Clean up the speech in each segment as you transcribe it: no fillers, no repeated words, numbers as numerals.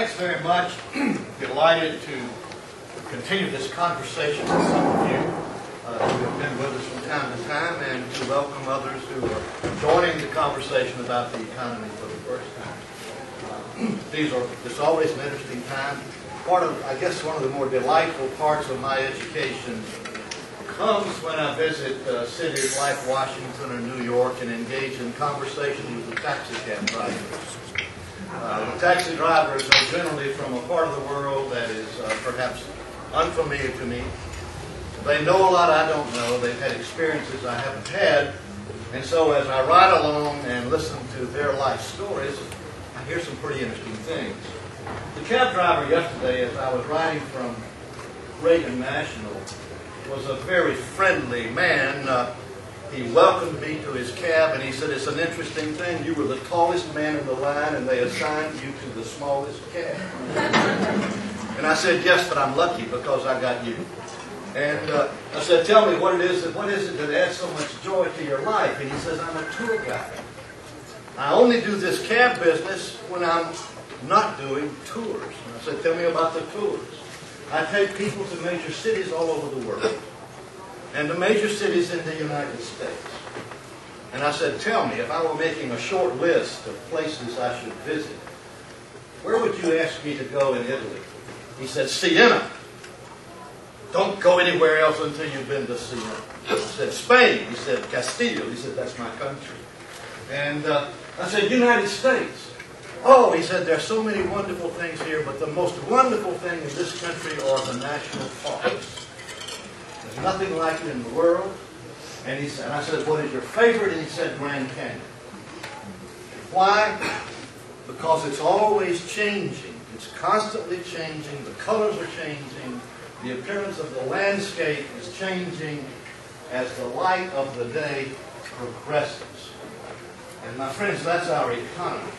thanks very much. Delighted to continue this conversation with some of you who have been with us from time to time, and to welcome others who are joining the conversation about the economy for the first time. It's always an interesting time. I guess one of the more delightful parts of my education comes when I visit cities like Washington or New York and engage in conversation with the taxi cab drivers. The taxi drivers are generally from a part of the world that is perhaps unfamiliar to me. They know a lot I don't know. They've had experiences I haven't had. And so as I ride along and listen to their life stories, I hear some pretty interesting things. The cab driver yesterday, as I was riding from Reagan National, was a very friendly man. He welcomed me to his cab, and he said, "It's an interesting thing. You were the tallest man in the line, and they assigned you to the smallest cab." And I said, "Yes, but I'm lucky because I got you." And I said, "Tell me what is it that adds so much joy to your life?" And he says, "I'm a tour guide. I only do this cab business when I'm not doing tours." And I said, "Tell me about the tours." "I take people to major cities all over the world, and the major cities in the United States." And I said, "Tell me, if I were making a short list of places I should visit, where would you ask me to go in Italy?" He said, "Siena. Don't go anywhere else until you've been to Siena." I said, "Spain." He said, "Castile." He said, "That's my country." And I said, "United States." "Oh," he said, "there's so many wonderful things here, but the most wonderful thing in this country are the national parks. There's nothing like it in the world." And I said, "What is your favorite?" And he said, "Grand Canyon." Why? Because it's always changing. It's constantly changing. The colors are changing. The appearance of the landscape is changing as the light of the day progresses. And my friends, that's our economy.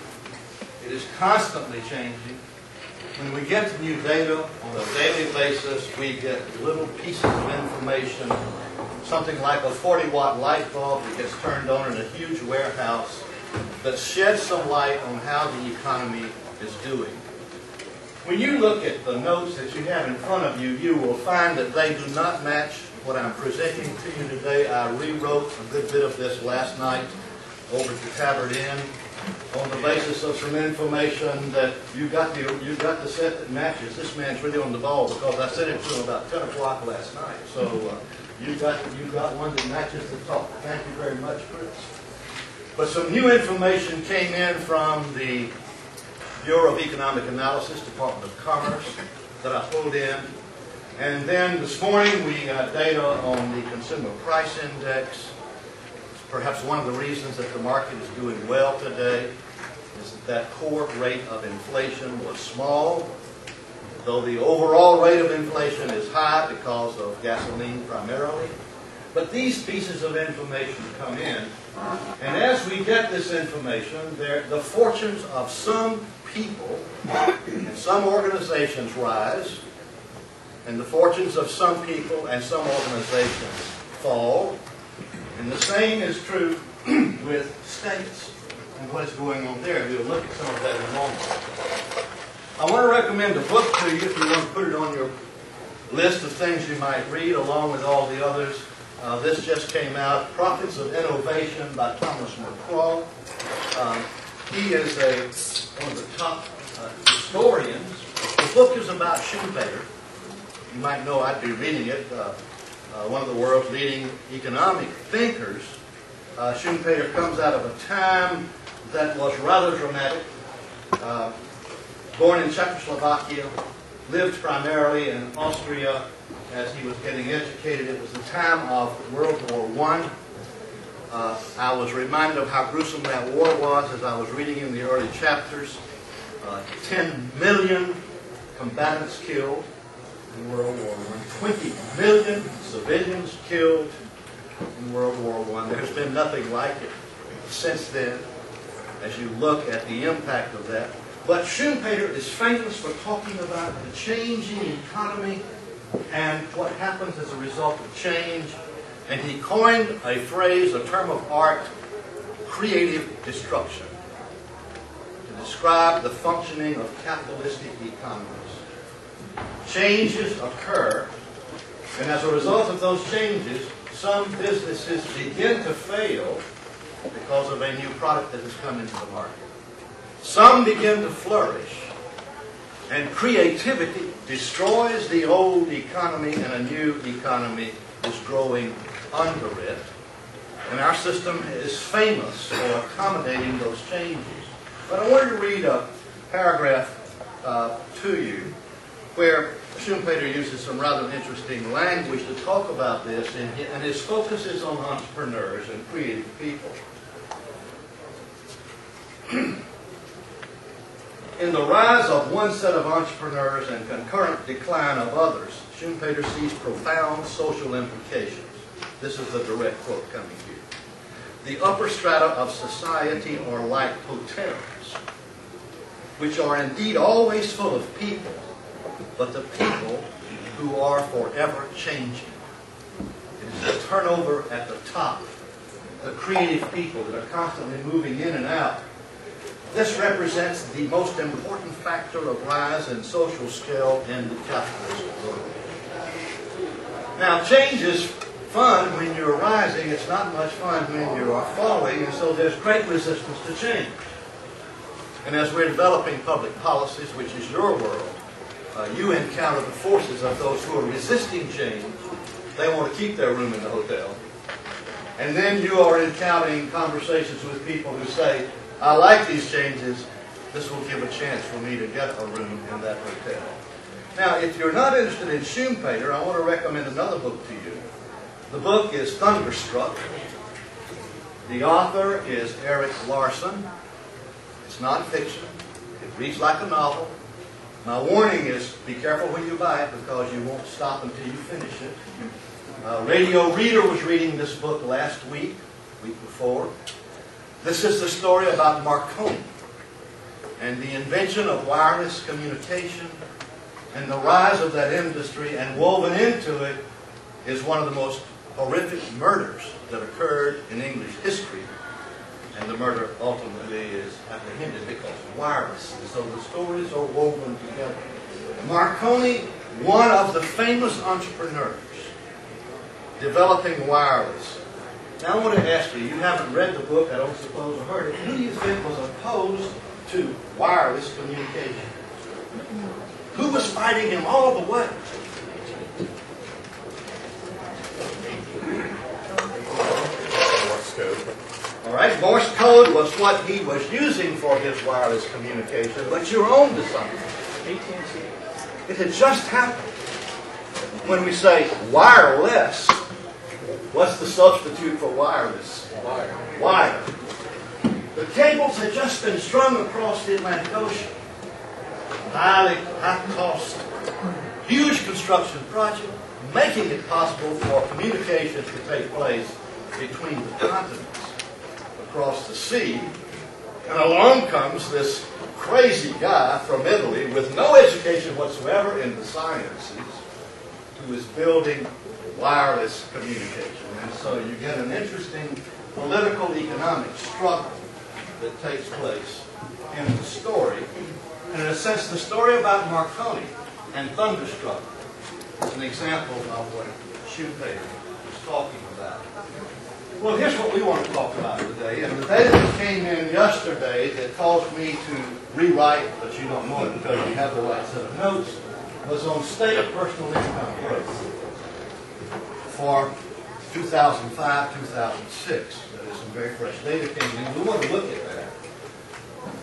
It is constantly changing. When we get new data on a daily basis, we get little pieces of information. Something like a 40-watt light bulb that gets turned on in a huge warehouse that sheds some light on how the economy is doing. When you look at the notes that you have in front of you, you will find that they do not match what I'm presenting to you today. I rewrote a good bit of this last night over at the Tabard Inn on the basis of some information that you got the set that matches. This man's really on the ball because I sent it to him about 10 o'clock last night. So you got one that matches the talk. Thank you very much, Chris. But some new information came in from the Bureau of Economic Analysis, Department of Commerce, that I pulled in. And then this morning we got data on the Consumer Price Index. Perhaps one of the reasons that the market is doing well today is that core rate of inflation was small, though the overall rate of inflation is high because of gasoline primarily. But these pieces of information come in, and as we get this information, the fortunes of some people and some organizations rise, and the fortunes of some people and some organizations fall. And the same is true with states and what is going on there. We'll look at some of that in a moment. I want to recommend a book to you if you want to put it on your list of things you might read along with all the others. This just came out, Profits of Innovation by Thomas McCraw. He is one of the top historians. The book is about Schumpeter. You might know I'd be reading it. One of the world's leading economic thinkers. Schumpeter comes out of a time that was rather dramatic. Born in Czechoslovakia, lived primarily in Austria as he was getting educated. It was the time of World War I. I was reminded of how gruesome that war was as I was reading in the early chapters. 10 million combatants killed in World War I. 20 million civilians killed in World War I. There's been nothing like it since then as you look at the impact of that. But Schumpeter is famous for talking about the changing economy and what happens as a result of change. And he coined a phrase, a term of art, creative destruction. to describe the functioning of capitalistic economies. Changes occur, and as a result of those changes, some businesses begin to fail because of a new product that has come into the market. Some begin to flourish, and creativity destroys the old economy and a new economy is growing under it. And our system is famous for accommodating those changes. But I wanted to read a paragraph to you where Schumpeter uses some rather interesting language to talk about this, and his focus is on entrepreneurs and creative people. In the rise of one set of entrepreneurs and concurrent decline of others, Schumpeter sees profound social implications. This is the direct quote coming here. The upper strata of society are like hotels, which are indeed always full of people, but the people who are forever changing. It is the turnover at the top, the creative people that are constantly moving in and out. This represents the most important factor of rise in social scale in the capitalist world. Now, change is fun when you're rising. It's not much fun when you are falling, and so there's great resistance to change. And as we're developing public policies, which is your world, you encounter the forces of those who are resisting change. They want to keep their room in the hotel. And then you are encountering conversations with people who say, I like these changes. This will give a chance for me to get a room in that hotel. Now, if you're not interested in Schumpeter, I want to recommend another book to you. The book is Thunderstruck. The author is Eric Larson. It's non-fiction. It reads like a novel. My warning is, be careful when you buy it because you won't stop until you finish it. Radio Reader was reading this book last week before. This is the story about Marconi and the invention of wireless communication and the rise of that industry, and woven into it is one of the most horrific murders that occurred in English history. And the murder ultimately is apprehended because of wireless. And so the stories are woven together. Marconi, one of the famous entrepreneurs, developing wireless. Now I want to ask you, you haven't read the book, I don't suppose, or heard it. Who do you think was opposed to wireless communication? Who was fighting him all the way? Morse code. All right, Morse code was what he was using for his wireless communication, but your own design. It had just happened. When we say wireless, what's the substitute for wireless? Wire. The cables had just been strung across the Atlantic Ocean. High cost, huge construction project, making it possible for communication to take place between the continents across the sea. And along comes this crazy guy from Italy with no education whatsoever in the sciences who is building wireless communication. And so you get an interesting political economic struggle that takes place in the story. And in a sense, the story about Marconi and Thunderstruck is an example of what Schumpeter was talking about. Well, here's what we want to talk about today. And the data that came in yesterday that caused me to rewrite, but you don't know it because you have the right set of notes, was on state personal income growth for 2005, 2006. That is some very fresh data came in. We want to look at that.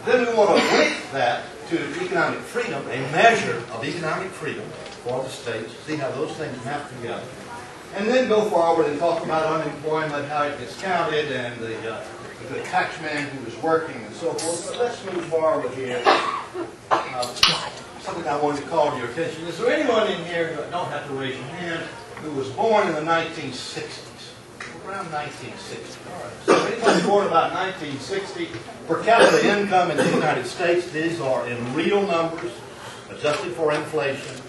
Then we want to link that to economic freedom, a measure of economic freedom for the states, see how those things map together. And then go forward and talk about unemployment, how it gets counted, and the taxman who is working and so forth. But let's move forward here. Something I wanted to call to your attention. Is there anyone in here, who don't have to raise your hand, who was born in the 1960s? Around 1960. All right. So anyone born about 1960, per capita income in the United States, these are in real numbers, adjusted for inflation,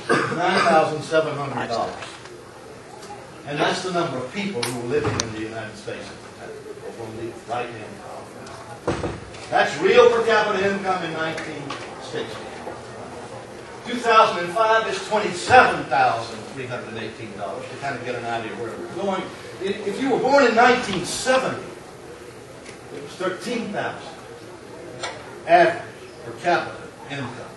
$9,700. And that's the number of people who are living in the United States at the time, from the right-hand column. That's real per capita income in 1960. 2005 is $27,318 to kind of get an idea of where we're going. If you were born in 1970, it was $13,000 average per capita income.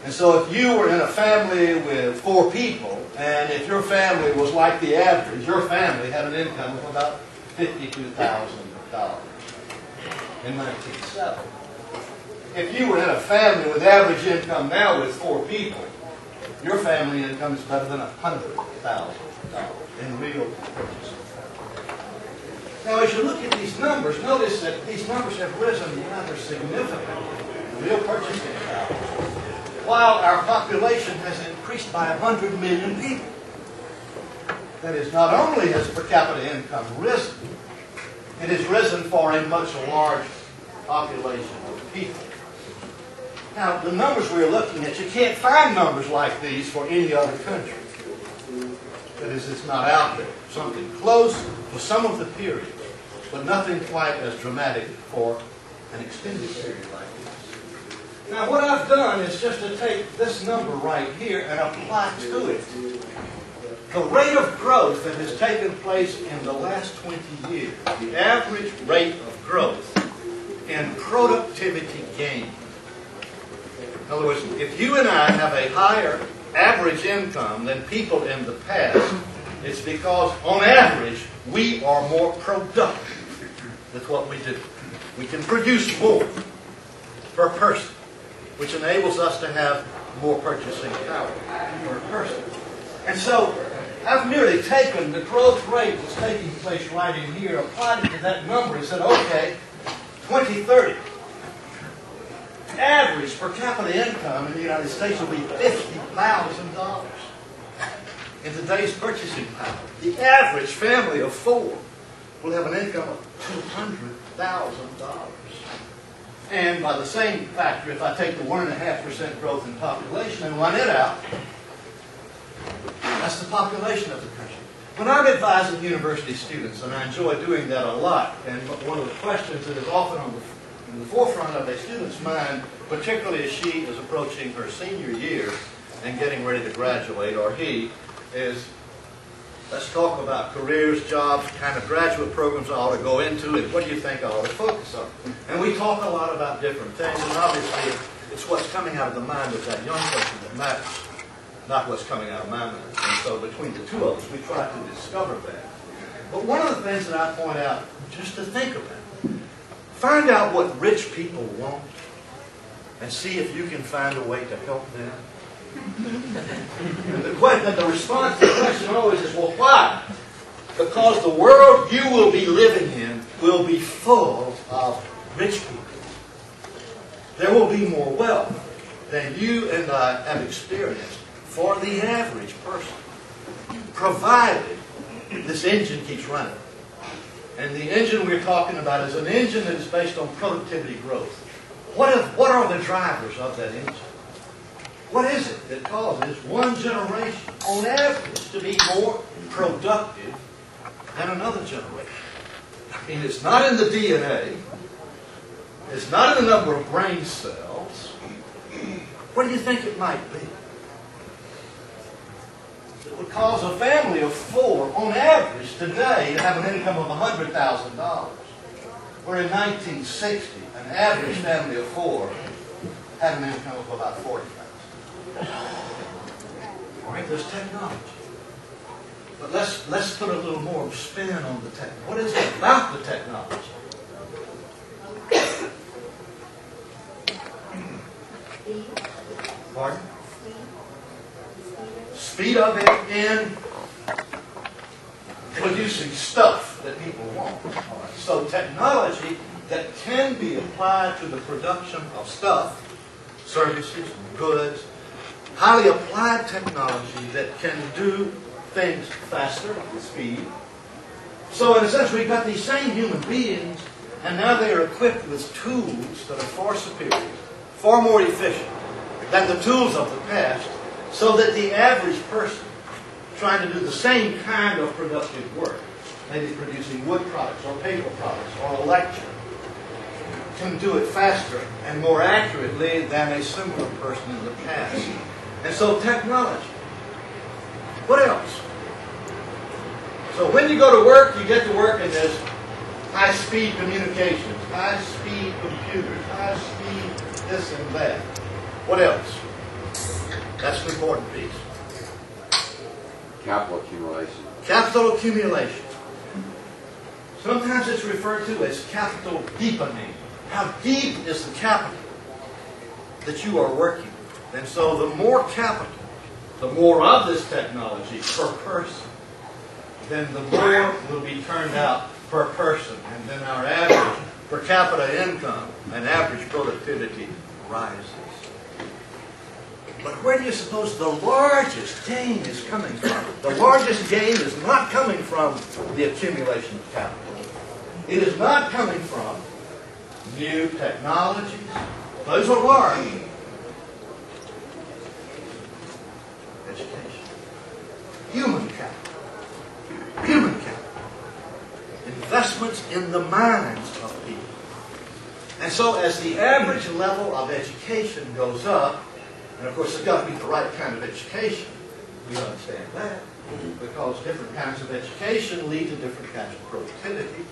And so if you were in a family with 4 people, and if your family was like the average, your family had an income of about $52,000 in 1970. If you were in a family with average income now with 4 people, your family income is better than $100,000 in real purchasing power. Now, as you look at these numbers, notice that these numbers have risen rather significantly in real purchasing power, while our population has increased by 100 million people. That is, not only has per capita income risen, it has risen for a much larger population of people. Now, the numbers we're looking at, you can't find numbers like these for any other country. That is, it's not out there. Something close for some of the periods, but nothing quite as dramatic for an extended period like this. Now, what I've done is just to take this number right here and apply to it the rate of growth that has taken place in the last 20 years, the average rate of growth in productivity gain. In other words, if you and I have a higher average income than people in the past, it's because, on average, we are more productive with what we do. We can produce more per person, which enables us to have more purchasing power per person. And so, I've merely taken the growth rate that's taking place right in here, applied it to that number, and said, okay, 2030. Average per capita income in the United States will be $50,000 in today's purchasing power. The average family of 4 will have an income of $200,000. And by the same factor, if I take the 1.5% growth in population and run it out, that's the population of the country. When I'm advising university students, and I enjoy doing that a lot, and one of the questions that is often in the forefront of a student's mind, particularly as she is approaching her senior year and getting ready to graduate, or he, is, let's talk about careers, jobs, kind of graduate programs I ought to go into, and what do you think I ought to focus on? And we talk a lot about different things, and obviously it's what's coming out of the mind of that young person that matters, not what's coming out of my mind. And so between the two of us, we try to discover that. But one of the things that I point out, just to think about, find out what rich people want and see if you can find a way to help them. And the response to the question always is, well, why? Because the world you will be living in will be full of rich people. There will be more wealth than you and I have experienced for the average person, provided this engine keeps running. And the engine we're talking about is an engine that is based on productivity growth. What are the drivers of that engine? What is it that causes one generation, on average, to be more productive than another generation? I mean, it's not in the DNA. It's not in the number of brain cells. What do you think it might be? It would cause a family of 4, on average, today, to have an income of $100,000. Where in 1960, an average family of 4 had an income of about $40,000. All right, there's technology. But let's put a little more spin on the technology. What is it about the technology? Pardon? Speed of it in producing stuff that people want. Right. So technology that can be applied to the production of stuff, services, goods, highly applied technology that can do things faster with speed. So in a sense, we've got these same human beings, and now they are equipped with tools that are far superior, far more efficient than the tools of the past, so that the average person trying to do the same kind of productive work, maybe producing wood products or paper products or electric, can do it faster and more accurately than a similar person in the past. And so technology. What else? So when you go to work, you get to work in this high-speed communications, high-speed computers, high-speed this and that. What else? That's an important piece. Capital accumulation. Capital accumulation. Sometimes it's referred to as capital deepening. How deep is the capital that you are working with? And so the more capital, the more of this technology per person, then the more will be turned out per person. And then our average per capita income and average productivity rises. But where do you suppose the largest gain is coming from? The largest gain is not coming from the accumulation of capital. It is not coming from new technologies. Those are large. Education. Human capital. Human capital. Investments in the minds of people. And so as the average level of education goes up, and of course it's got to be the right kind of education, we understand that, because different kinds of education lead to different kinds of productivity,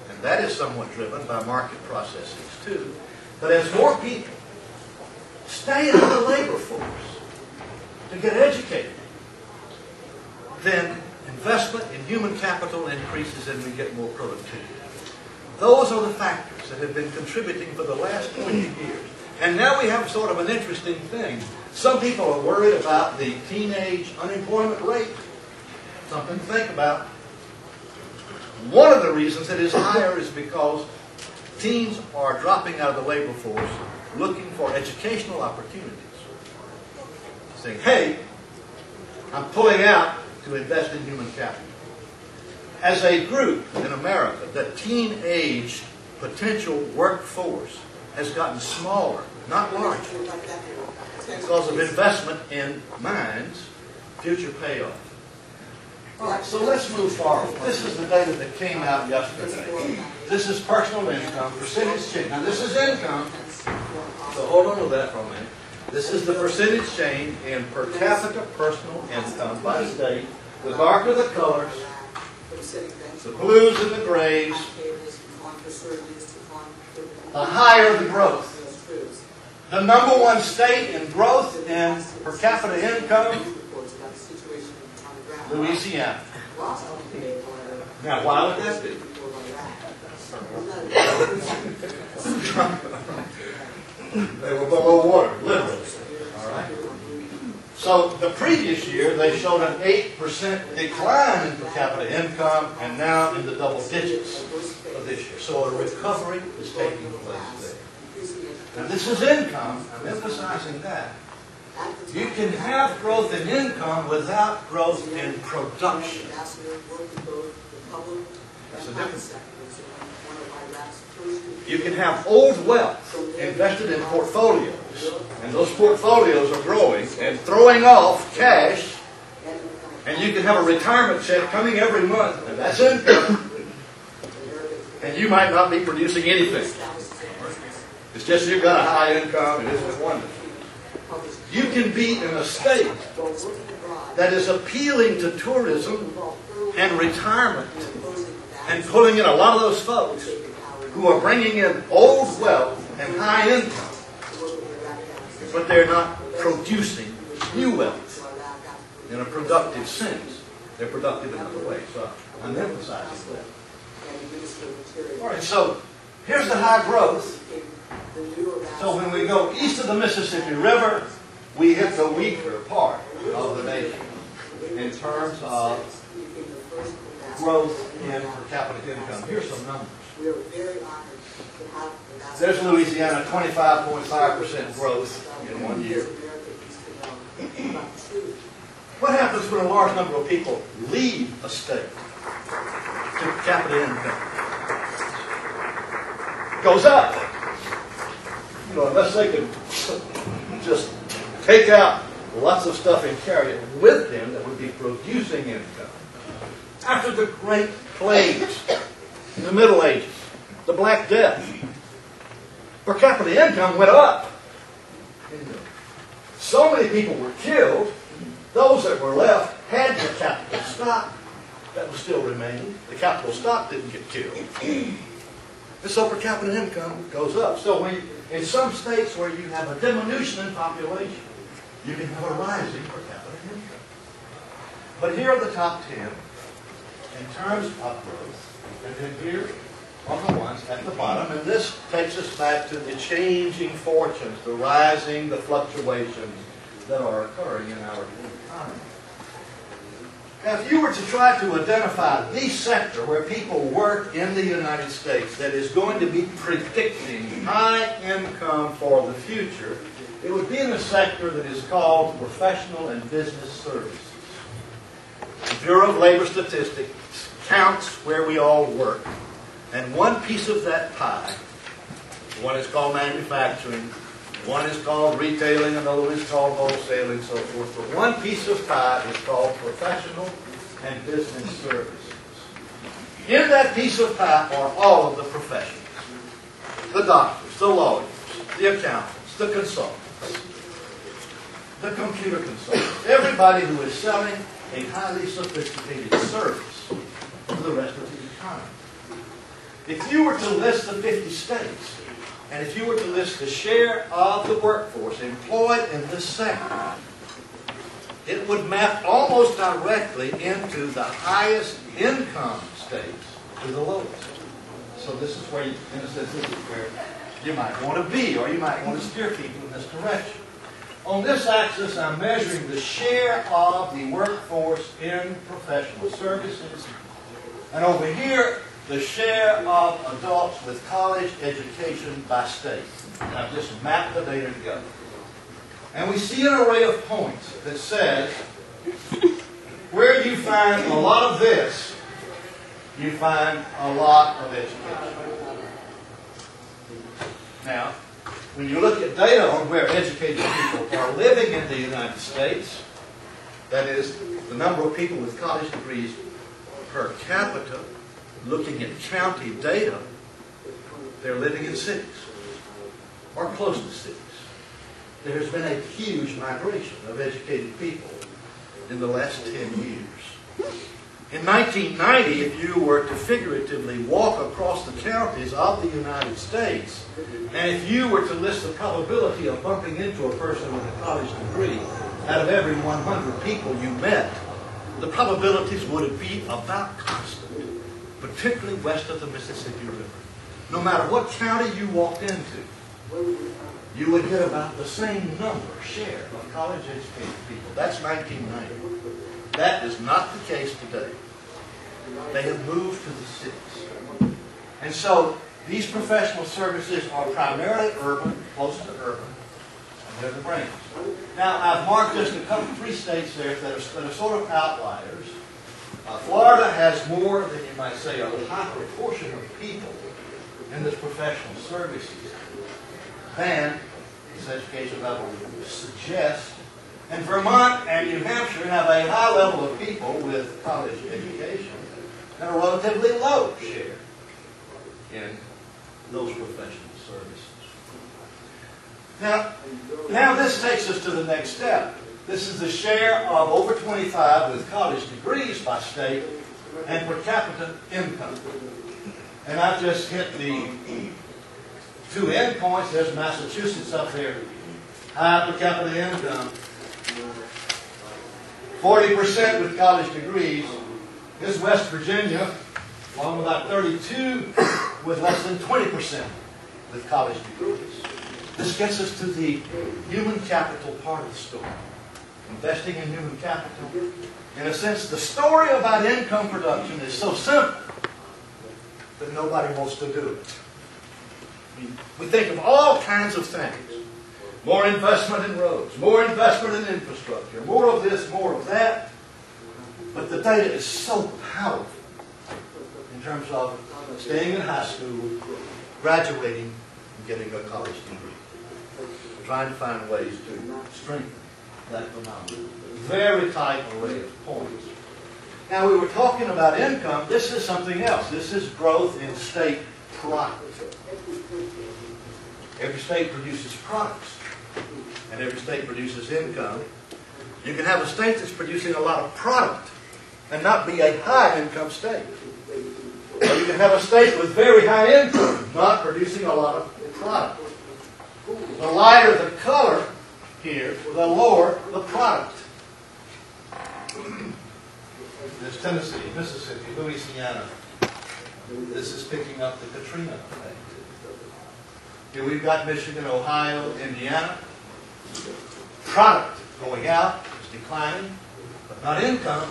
and that is somewhat driven by market processes too. But as more people stay in the labor force to get educated, then investment in human capital increases and we get more productivity. Those are the factors that have been contributing for the last 20 years. And now we have sort of an interesting thing. Some people are worried about the teenage unemployment rate. Something to think about. One of the reasons it is higher is because teens are dropping out of the labor force looking for educational opportunities. Saying, hey, I'm pulling out to invest in human capital. As a group in America, the teen-age potential workforce has gotten smaller, not larger, because of investment in minds, future payoff. All right, so let's move forward. This is the data that came out yesterday. This is personal income, percentage change. Now this is income, so hold on to that for a minute. This is the percentage change in per capita personal income by state. The darker the colors, the blues and the grays, the higher the growth. The number one state in growth in per capita income, Louisiana. Now, why would that be? They were below water, literally. All right. So the previous year, they showed an 8% decline in per capita income, and now in the double digits of this year. So a recovery is taking place there. Now this is income. I'm emphasizing that. You can have growth in income without growth in production. That's the difference. You can have old wealth invested in portfolios, and those portfolios are growing and throwing off cash, and you can have a retirement check coming every month, and that's income. And you might not be producing anything. It's just you've got a high income, and it's wonderful. You can be in a state that is appealing to tourism and retirement and pulling in a lot of those folks who are bringing in old wealth and high income, but they're not producing new wealth in a productive sense. They're productive in other ways. So I'm emphasizing that. All right, so here's the high growth. So when we go east of the Mississippi River, we hit the weaker part of the nation in terms of growth in per capita income. Here's some numbers. There's Louisiana, 25.5% growth in 1 year. What happens when a large number of people leave a state to per capita income? It goes up. You know, unless they could just take out lots of stuff and carry it with them that would be producing income. After the Great Plagues, in the Middle Ages, the Black Death, per capita income went up. So many people were killed, those that were left had their capital stock that was still remaining. The capital stock didn't get killed. And so per capita income goes up. So when in some states where you have a diminution in population, you can have a rising per capita income. But here are the top 10 in terms of growth. And then here are the ones at the bottom. And this takes us back to the changing fortunes, the rising, the fluctuations that are occurring in our economy. Now, if you were to try to identify the sector where people work in the United States that is going to be predicting high income for the future, it would be in a sector that is called professional and business services. The Bureau of Labor Statistics counts where we all work. And one piece of that pie, one is called manufacturing, one is called retailing, another one is called wholesaling, so forth. But one piece of pie is called professional and business services. In that piece of pie are all of the professions. The doctors, the lawyers, the accountants, the consultants, the computer consultants, everybody who is selling a highly sophisticated service to the rest of the economy. If you were to list the 50 states, and if you were to list the share of the workforce employed in this sector, it would map almost directly into the highest income states to the lowest. So this is where, in a sense, this is where you might want to be, or you might want to steer people in this direction. On this axis, I'm measuring the share of the workforce in professional services. And over here, the share of adults with college education by state. And I've just mapped the data together. And we see an array of points that says where you find a lot of this, you find a lot of education. Now, when you look at data on where educated people are living in the United States, that is, the number of people with college degrees per capita, looking at county data, they're living in cities, or close to cities. There's been a huge migration of educated people in the last 10 years. In 1990, if you were to figuratively walk across the counties of the United States, and if you were to list the probability of bumping into a person with a college degree out of every 100 people you met, the probabilities would be about constant, particularly west of the Mississippi River. No matter what county you walked into, you would get about the same share of college-educated people. That's 1990. That is not the case today. They have moved to the cities. And so these professional services are primarily urban, close to urban, and they're the brains. Now, I've marked just three states there that are sort of outliers. Florida has more than you might say a high proportion of people in this professional services than this education level would suggest. And Vermont and New Hampshire have a high level of people with college education and a relatively low share in those professional services. Now this takes us to the next step. This is the share of over 25 with college degrees by state and per capita income. And I've just hit the two endpoints. There's Massachusetts up there. High per capita income. 40% with college degrees. Here's West Virginia, along with about 32 with less than 20% with college degrees. This gets us to the human capital part of the story. Investing in human capital. In a sense, the story about income production is so simple that nobody wants to do it. I mean, we think of all kinds of things. More investment in roads, more investment in infrastructure, more of this, more of that. But the data is so powerful in terms of staying in high school, graduating, and getting a college degree. We're trying to find ways to strengthen that phenomenon. Very tight array of points. Now, we were talking about income. This is something else. This is growth in state profit. Every state produces products, and every state produces income. You can have a state that's producing a lot of product and not be a high-income state. Or you can have a state with very high income, not producing a lot of product. The lighter the color here, the lower the product. There's Tennessee, Mississippi, Louisiana. This is picking up the Katrina effect. Here we've got Michigan, Ohio, Indiana. Product going out is declining, but not income.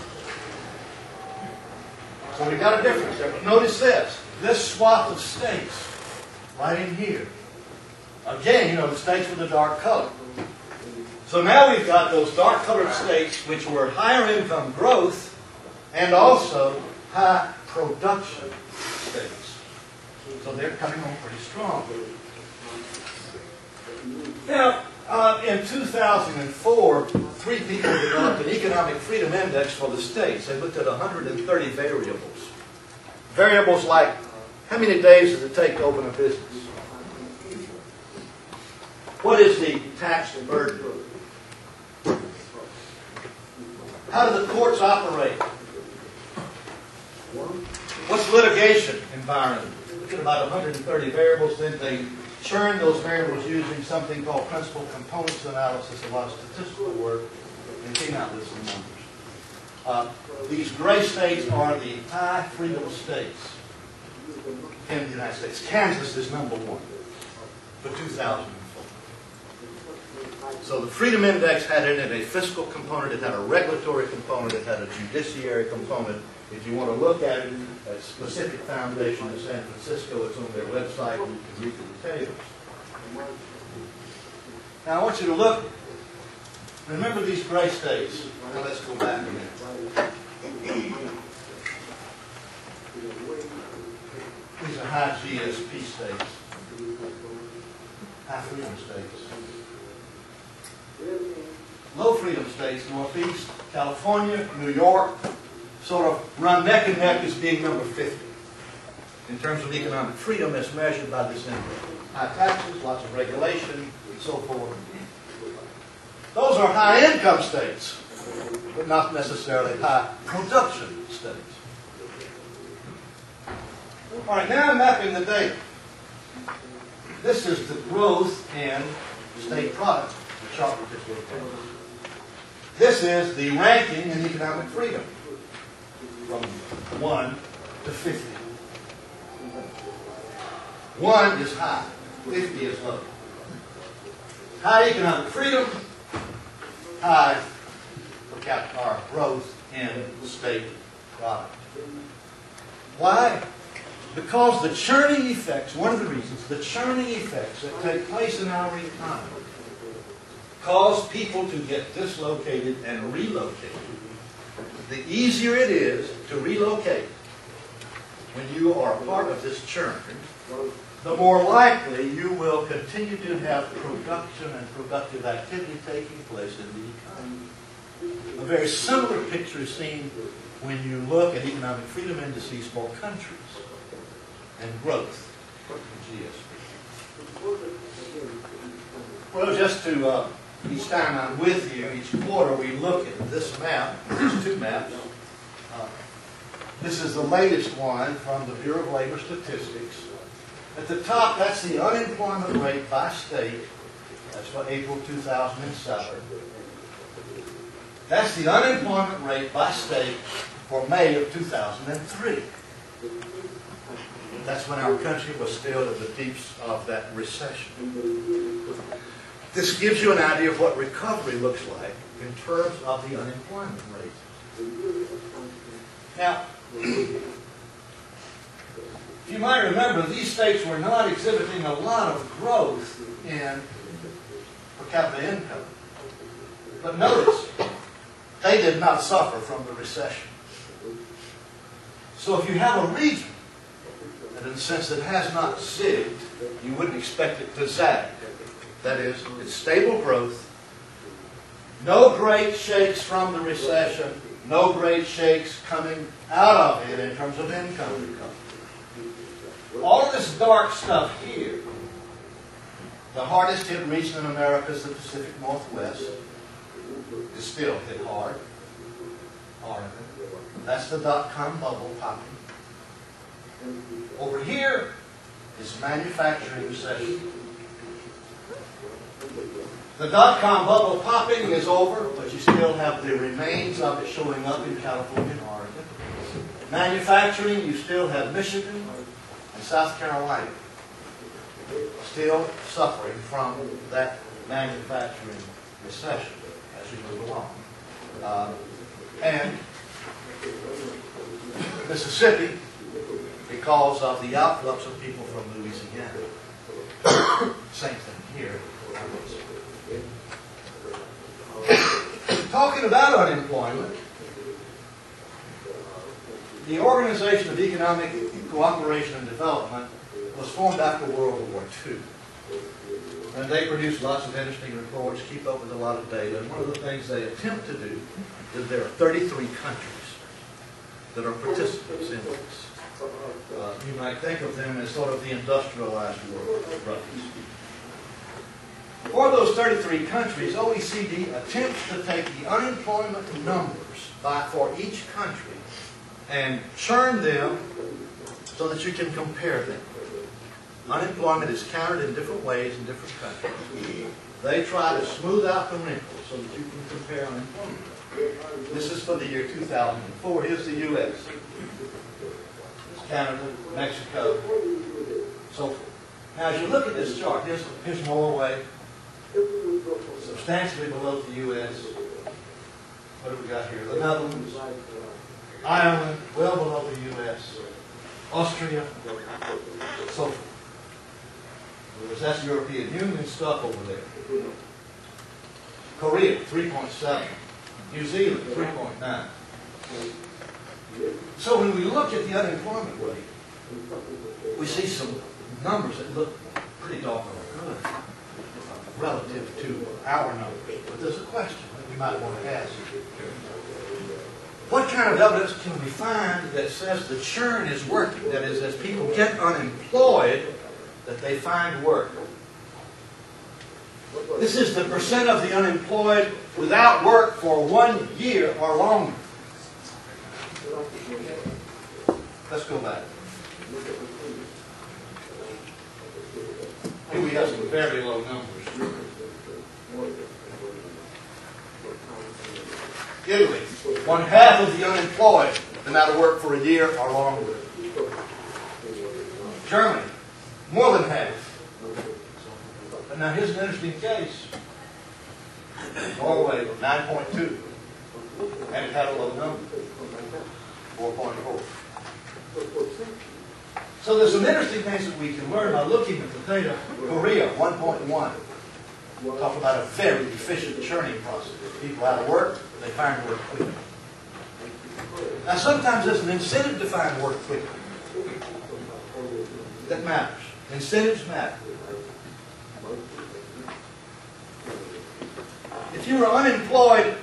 So we've got a difference there. But notice this swath of states right in here. Again, the states with the dark color. So now we've got those dark colored states which were higher income growth and also high production states. So they're coming on pretty strong. Now, in 2004, 3 people developed an economic freedom index for the states. They looked at 130 variables. Variables like, how many days does it take to open a business? What is the tax burden? How do the courts operate? What's litigation environment? Look at about 130 variables. Then they churn those variables using something called principal components analysis, a lot of statistical work, and came out with some numbers. These gray states are the high freedom states in the United States. Kansas is number 1 for 2004. So the Freedom Index had in it a fiscal component, it had a regulatory component, it had a judiciary component. If you want to look at it, a specific foundation in San Francisco, it's on their website, and you can read the details. Now I want you to look, remember these gray states. Now let's go back a minute. These are high GSP states, high freedom states. Low freedom states, Northeast, California, New York, sort of run neck and neck as being number 50 in terms of economic freedom as measured by this index. High taxes, lots of regulation, and so forth. Those are high income states, but not necessarily high production states. All right, now I'm mapping the data. This is the growth in state product, the chart we just looked at. This is the ranking in economic freedom from 1 to 50. 1 is high, 50 is low. High economic freedom, high per capita growth in state product. Why? Because the churning effects, one of the reasons, the churning effects that take place in our economy cause people to get dislocated and relocated. The easier it is to relocate when you are a part of this churn, the more likely you will continue to have production and productive activity taking place in the economy. A very similar picture is seen when you look at economic freedom indices for countries and growth in GSP. Well, just to, each time I'm with you, each quarter we look at this map, these 2 maps. This is the latest one from the Bureau of Labor Statistics. At the top, that's the unemployment rate by state. That's for April 2007. That's the unemployment rate by state for May of 2003. That's when our country was still in the deeps of that recession. This gives you an idea of what recovery looks like in terms of the unemployment rate. Now, you might remember these states were not exhibiting a lot of growth in per capita income. But notice, they did not suffer from the recession. So if you have a region that in a sense that has not zigged, you wouldn't expect it to zag. That is, it's stable growth, no great shakes from the recession, no great shakes coming out of it in terms of income recovery. All of this dark stuff here The hardest hit region in America is the Pacific Northwest. It's still hit hard. Oregon. That's the dot-com bubble popping. Over here is manufacturing recession. The dot-com bubble popping is over, but you still have the remains of it showing up in California and Oregon. Manufacturing, you still have Michigan and South Carolina still suffering from that manufacturing recession as we move along. And Mississippi, because of the outflux of people from Louisiana. Same thing here. Talking about unemployment, the Organization of Economic Cooperation and Development was formed after World War II. And they produce lots of interesting reports, keep up with a lot of data. And one of the things they attempt to do is there are 33 countries that are participants in this. You might think of them as sort of the industrialized world, roughly speaking. For those 33 countries, OECD attempts to take the unemployment numbers for each country and churn them so that you can compare them. Unemployment is counted in different ways in different countries. They try to smooth out the wrinkles so that you can compare unemployment. This is for the year 2004. Here's the U.S. Canada, Mexico, so forth. Now, as you look at this chart, here's Norway, substantially below the U.S. What have we got here? The Netherlands, Ireland, well below the U.S., Austria, so forth. Because that's European Union stuff over there. Korea, 3.7. New Zealand, 3.9. So when we look at the unemployment rate, we see some numbers that look pretty doggone good relative to our numbers. But there's a question that we might want to ask. What kind of evidence can we find that says the churn is working? That is, as people get unemployed, that they find work. This is the percent of the unemployed without work for 1 year or longer. Let's go back. Here we have some very low numbers. Italy, 1/2 of the unemployed been out of work for a year or longer. Germany, more than half. But now here's an interesting case. Norway, 9.2. And it had a low number, 4.4. So there's some interesting things that we can learn by looking at the data. Korea, 1.1. Talk about a very efficient churning process. People out of work, they find work quickly. Now sometimes there's an incentive to find work quickly. That matters. Incentives matter. If you are unemployed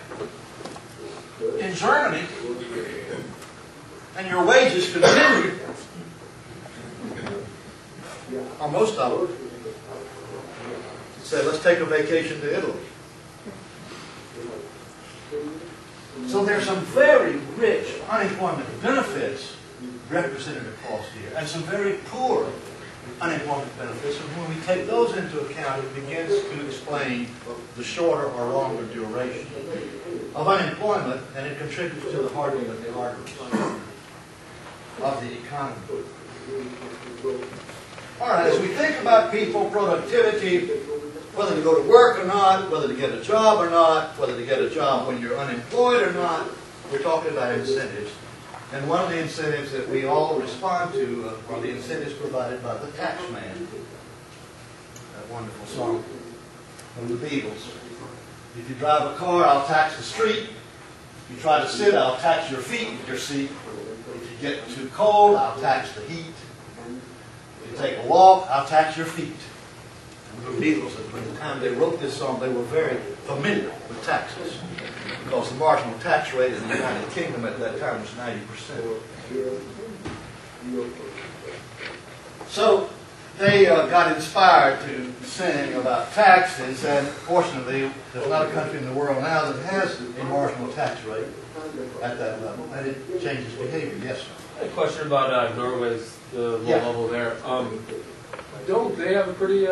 in Germany and your wages continue, or most of them, say, let's take a vacation to Italy. So there's some very rich unemployment benefits represented across here, and some very poor unemployment benefits. And when we take those into account, it begins to explain the shorter or longer duration of unemployment, and it contributes to the hardening of the arteries of the economy. All right, as we think about people, productivity, whether to go to work or not, whether to get a job or not, whether to get a job when you're unemployed or not, we're talking about incentives. And one of the incentives that we all respond to are the incentives provided by the tax man. That wonderful song from the Beatles. If you drive a car, I'll tax the street. If you try to sit, I'll tax your feet, your seat. If you get too cold, I'll tax the heat. If you take a walk, I'll tax your feet. And the Beatles, at the time they wrote this song, they were very familiar with taxes, because the marginal tax rate in the United Kingdom at that time was 90%. So, they got inspired to sing about taxes, and fortunately, there's not a country in the world now that has a marginal tax rate at that level, and it changes behavior. Yes, sir. I had a question about Norway's the low level there. Don't they have a pretty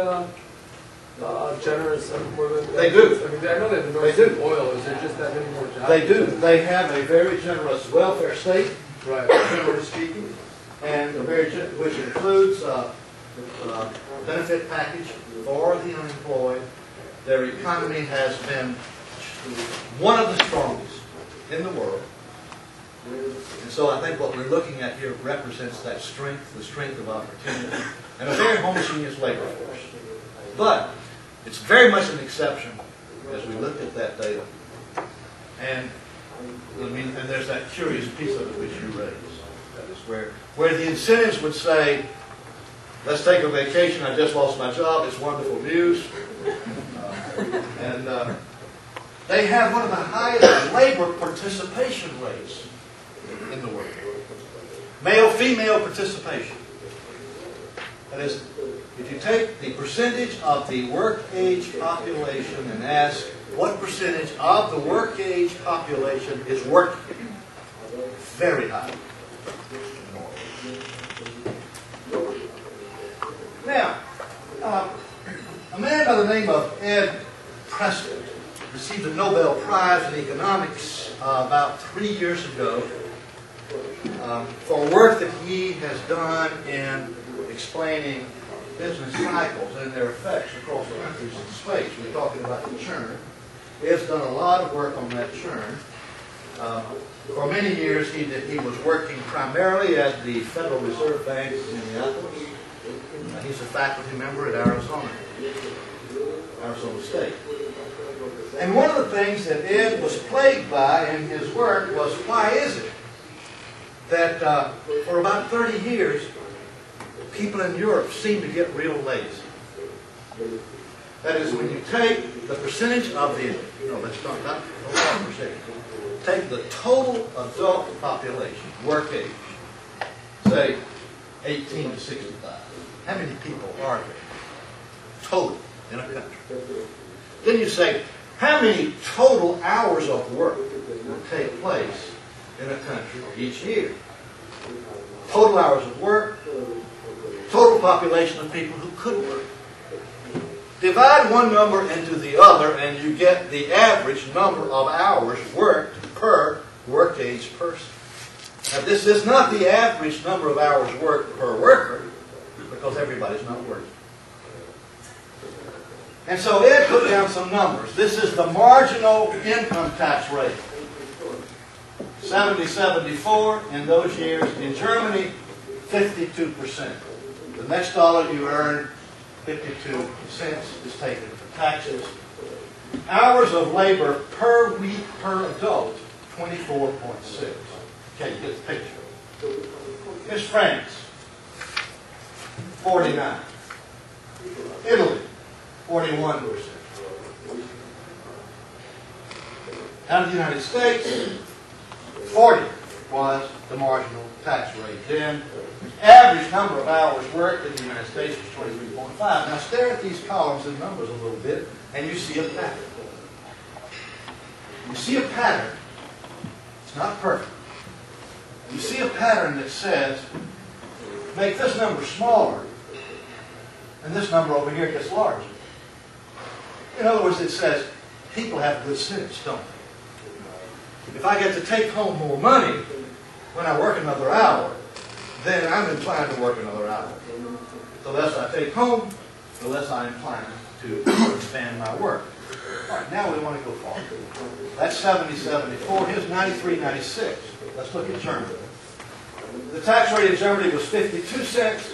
generous unemployment? They do. I mean, I know they have enormous oil. Is there just that many more jobs? They do. They have a very generous welfare state, Right. generally speaking, and which includes benefit package for the unemployed. Their economy has been one of the strongest in the world. And so I think what we're looking at here represents that strength, the strength of opportunity, and a very homogeneous labor force. But it's very much an exception as we look at that data. And and there's that curious piece of it which you raised. That is where the incentives would say, let's take a vacation, I just lost my job, it's wonderful news. They have one of the highest labor participation rates in the world. Male-female participation. That is, if you take the percentage of the work-age population and ask what percentage of the work-age population is working, very high. Now, a man by the name of Ed Preston received a Nobel Prize in economics about 3 years ago for work that he has done in explaining business cycles and their effects across the countries in space. We're talking about the churn. He has done a lot of work on that churn. For many years, he was working primarily at the Federal Reserve Bank in Minneapolis. He's a faculty member at Arizona State. And one of the things that Ed was plagued by in his work was, why is it that for about 30 years, people in Europe seem to get real lazy? That is, when you take the percentage of the, not percentage, take the total adult population, work age, say 18 to 65. How many people are there total in a country? Then you say, how many total hours of work will take place in a country each year? Total hours of work, total population of people who could work. Divide one number into the other and you get the average number of hours worked per work-age person. Now this is not the average number of hours worked per worker, because everybody's not working. And so Ed put down some numbers. This is the marginal income tax rate. 74 in those years. In Germany, 52%. The next dollar you earn, 52 cents is taken for taxes. Hours of labor per week per adult, 24.6. Okay, you get the picture. Here's France, 49. Italy, 41%. Out of the United States, 40 was the marginal tax rate. Then, average number of hours worked in the United States was 23.5. Now stare at these columns and numbers a little bit, and you see a pattern. You see a pattern. It's not perfect. You see a pattern that says, make this number smaller, and this number over here gets larger. In other words, it says, people have good sense, don't they? If I get to take home more money when I work another hour, then I'm inclined to work another hour. The less I take home, the less I'm inclined to expand my work. All right, now we want to go forward. That's 70-74. Here's 93-96. Let's look at Germany. The tax rate in Germany was 52 cents,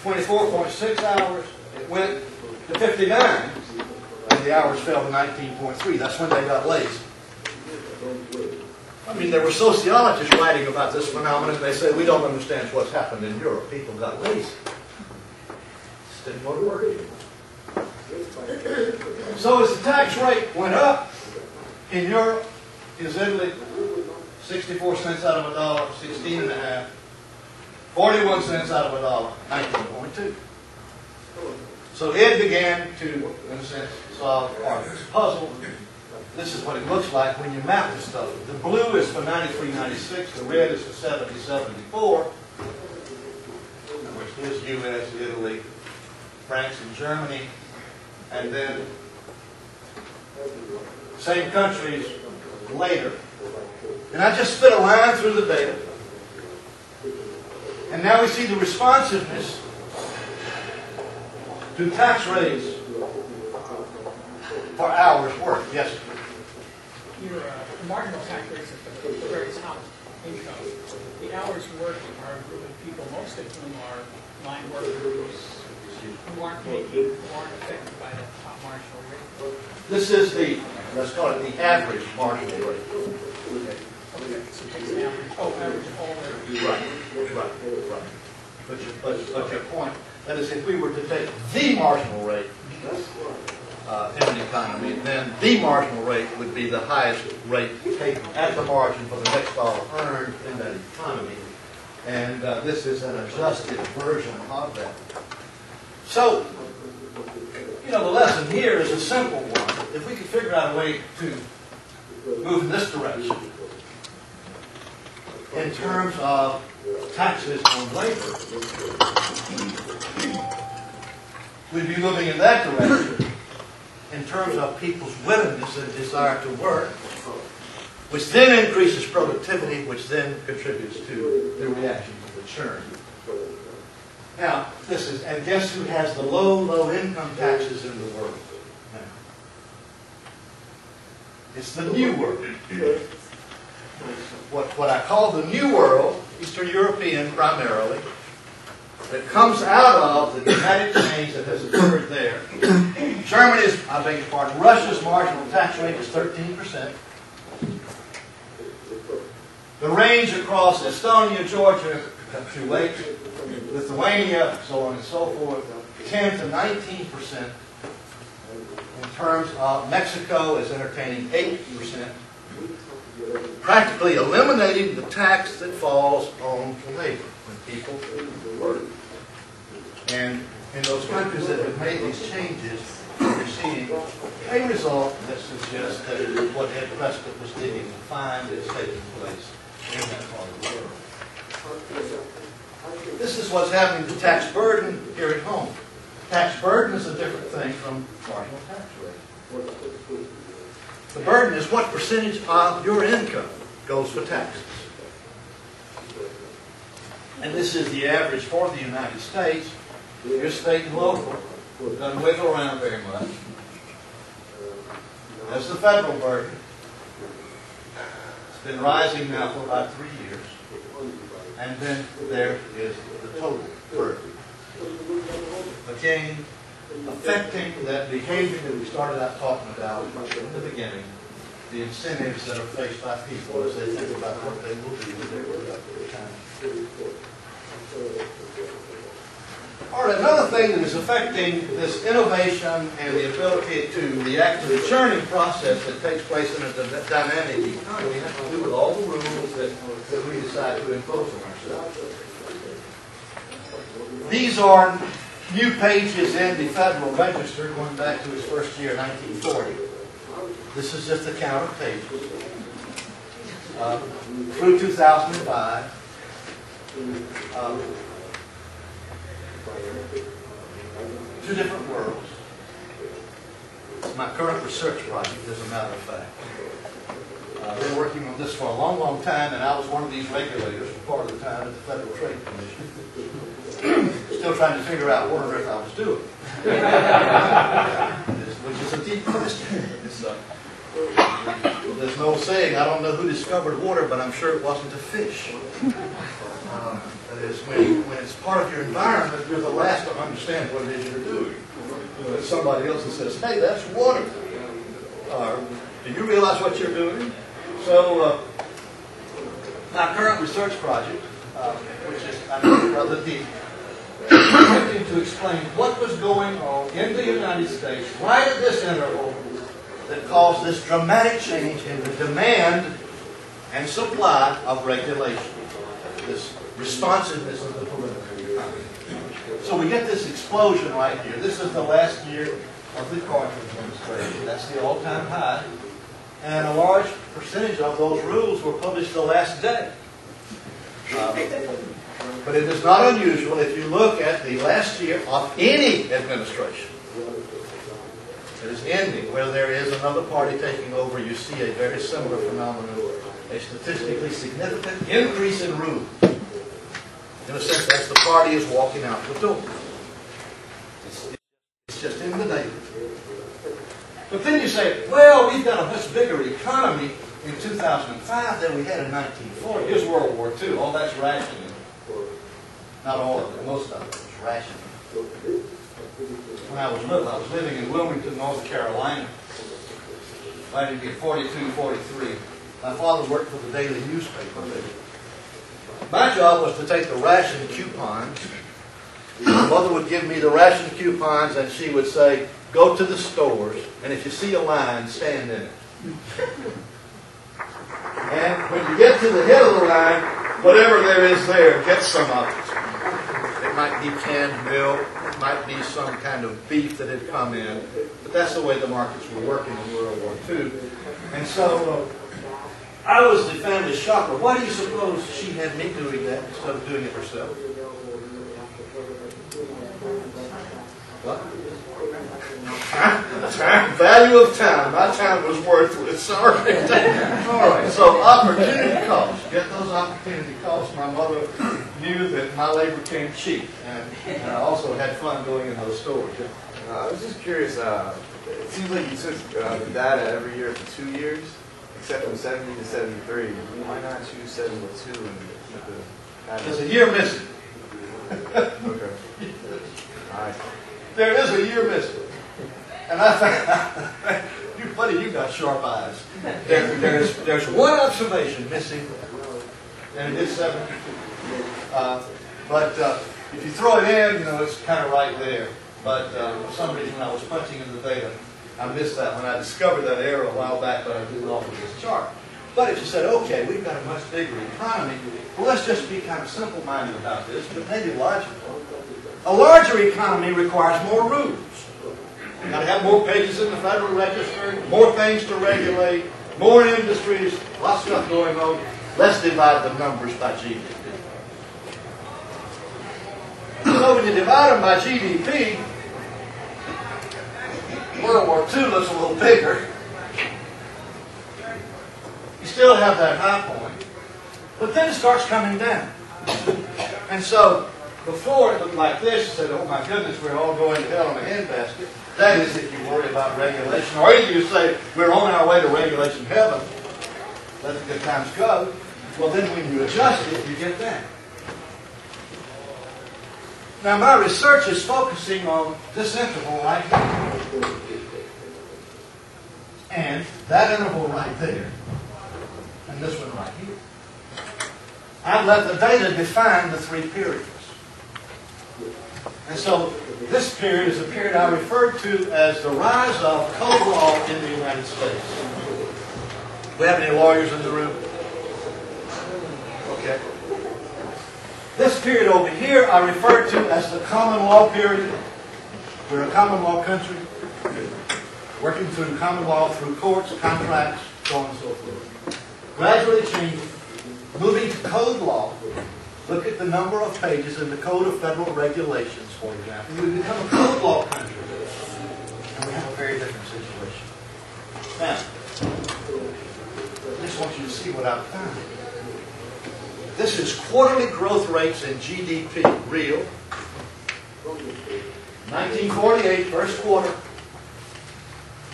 24.6 hours. It went to 59, and the hours fell to 19.3. That's when they got lazy. I mean, there were sociologists writing about this phenomenon. They said, we don't understand what's happened in Europe. People got lazy. Just didn't want to work anymore. So as the tax rate went up in Europe, in Italy, 64 cents out of a dollar, 16.5. 41 cents out of a dollar, 19.2. So Ed began to, in a sense, solve part of this puzzle. This is what it looks like when you map this stuff. The blue is for 93, 96. The red is for 70, 74. Which is U.S., Italy, France, and Germany. And then same countries later. And I just spit a line through the data. And now we see the responsiveness to tax rates for hours worked. Yes? Your marginal tax rates at the very top income. The hours worked are a group of people, most of whom are line workers who aren't affected by the top marginal rate. This is the, let's call it the average marginal rate. Okay, so it takes an average, average of all their... Right. But your point, that is, if we were to take the marginal rate in an economy, then the marginal rate would be the highest rate taken at the margin for the next dollar earned in that economy. And this is an adjusted version of that. So, you know, the lesson here is a simple one. If we could figure out a way to move in this direction, in terms of taxes on labor, we'd be moving in that direction in terms of people's willingness and desire to work, which then increases productivity, which then contributes to the reaction to the churn. Now, this is, and guess who has the low income taxes in the world now? It's the New World. What I call the New World, Eastern European primarily, that comes out of the dramatic change that has occurred there. Germany's, I beg your pardon, Russia's marginal tax rate is 13%. The range across Estonia, Georgia, Kuwait, Lithuania, so on and so forth, 10 to 19%. In terms of Mexico is entertaining 8%. Practically eliminating the tax that falls on labor when people work. And in those countries that have made these changes, we're seeing a result that suggests that what Ed Prescott was digging to find is taking place in that part of the world. This is what's happening to tax burden here at home. Tax burden is a different thing from marginal tax rate. The burden is what percentage of your income goes for taxes. And this is the average for the United States. Your state and local doesn't wiggle around very much. That's the federal burden. It's been rising now for about 3 years. And then there is the total burden. Again, affecting that behavior that we started out talking about in the beginning, the incentives that are faced by people as they think about what they will do with their productive time. All right, another thing that is affecting this innovation and the ability to react to the churning process that takes place in a dynamic economy has to do with all the rules that we decide to impose on ourselves. These are new pages in the Federal Register going back to its first year, 1940. This is just a count of pages. Through 2005. Two different worlds. It's my current research project, as a matter of fact. I've been working on this for a long, long time, and I was one of these regulators for part of the time at the Federal Trade Commission. Still trying to figure out what on earth I was doing. Which is a deep question. There's no saying, I don't know who discovered water, but I'm sure it wasn't a fish. That is, when it's part of your environment, you're the last to understand what it is you're doing. It's somebody else that says, hey, that's water. Do you realize what you're doing? So, my current research project, which is, I know, rather deep, attempting to explain what was going on in the United States right at this interval that caused this dramatic change in the demand and supply of regulation, this responsiveness of the political economy. So we get this explosion right here. This is the last year of the Carter administration. That's the all-time high. And a large percentage of those rules were published the last day. But it is not unusual if you look at the last year of any administration that is ending, where there is another party taking over, you see a very similar phenomenon, a statistically significant increase in rules. In a sense, as the party is walking out the door. It's just in the data. But then you say, well, we've got a much bigger economy in 2005 than we had in 1940. Here's World War II. All that's rationing. Not all of it, most of it was rationing. When I was little, I was living in Wilmington, North Carolina. Might be 42, 43. My father worked for the daily newspaper. My job was to take the ration coupons. My mother would give me the ration coupons and she would say, go to the stores, and if you see a line, stand in it. And when you get to the head of the line, whatever there is there, get some of it. It might be canned milk, it might be some kind of beef that had come in, but that's the way the markets were working in World War II. And so I was the family shopper. Why do you suppose she had me doing that instead of doing it herself? What? Time. Value of time. My time was worthless. All right. All right. So opportunity costs. Get those opportunity costs. My mother knew that my labor came cheap, and I also had fun going in those stores. I was just curious. It seems like you took the data every year for 2 years, except from 70 to 73. Why not choose 72 and keep the data? There's a year missing. Okay. All right. There is a year missing. And I found, you buddy, you got sharp eyes. There's one observation missing, and it is 72. But if you throw it in, it's kind of right there. But for some reason, when I was punching in the data, I missed that when I discovered that error a while back, but I didn't offer this chart. But if you said, okay, we've got a much bigger economy, well, let's just be kind of simple-minded about this, but maybe logical. A larger economy requires more rules. You've got to have more pages in the Federal Register, more things to regulate, more industries, lots of stuff going on. Let's divide the numbers by GDP. So when you divide them by GDP, World War II looks a little bigger. You still have that high point, but then it starts coming down. And so before it looked like this, you said, oh my goodness, we're all going to hell in a handbasket. That is if you worry about regulation. Or either you say, we're on our way to regulation heaven, let the good times go. Well, then when you adjust it, you get that. Now, my research is focusing on this interval right here. And that interval right there. And this one right here. I've let the data define the three periods. And so this period is a period I referred to as the rise of code law in the United States. Do we have any lawyers in the room? Okay. This period over here I refer to as the common law period. We're a common law country, working through common law, through courts, contracts, so on and so forth. Gradually changing, moving to code law. Look at the number of pages in the Code of Federal Regulations, for example. We become a code law country, and we have a very different situation. Now, I just want you to see what I've found. This is quarterly growth rates in GDP, real. 1948, first quarter.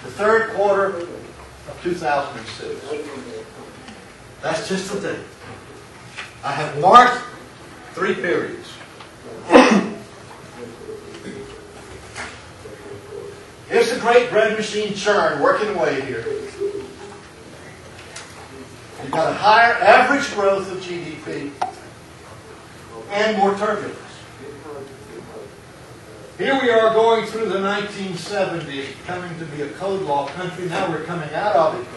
The third quarter of 2006. That's just the date. I have marked 3 periods. Here's the great bread machine churn working away here. You've got a higher average growth of GDP and more turbulence. Here we are going through the 1970s, coming to be a code law country. Now we're coming out of it.